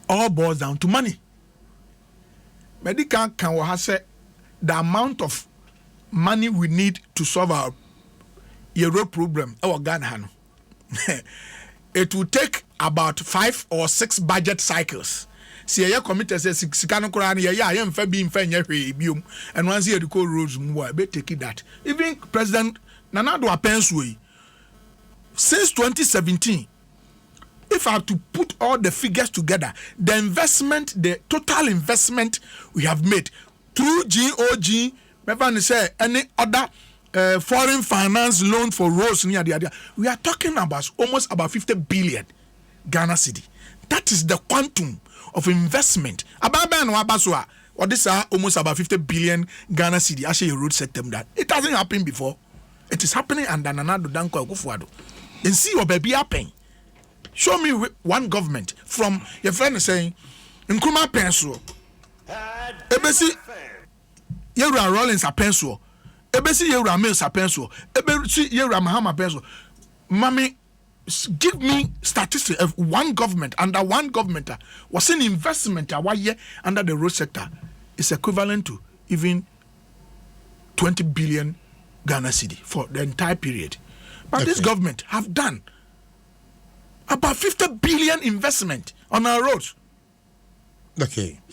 all boils down to money. Medical can say the amount of money we need to solve our road problem. Our Ghana, it will take about 5 or 6 budget cycles. See, a committee says 6 Kurani, I am being fair, and once you call roads, more, I take it that. Even President Nanado Apenswe, since 2017, if I have to put all the figures together, the investment, the total investment we have made through GOG, remember say any other foreign finance loan for roads near the idea, we are talking about almost about 50 billion Ghana cedi. That is the quantum of investment. Or this are almost about 50 billion Ghana cedi. Actually, a road sector that it hasn't happened before. It is happening under Nanado Danko Akufuado. And see your baby happening. Show me one government from your friend is saying, Nkrumah pencil. Ebesi Yera Rollins a pencil. Ebesi Yera Mills a pencil. Ebesi Yera Mahama pencil. Mommy, give me statistics of one government under one government was an investment under the road sector is equivalent to even 20 billion Ghana cedi for the entire period. But this government have done about 50 billion investment on our roads. Okay.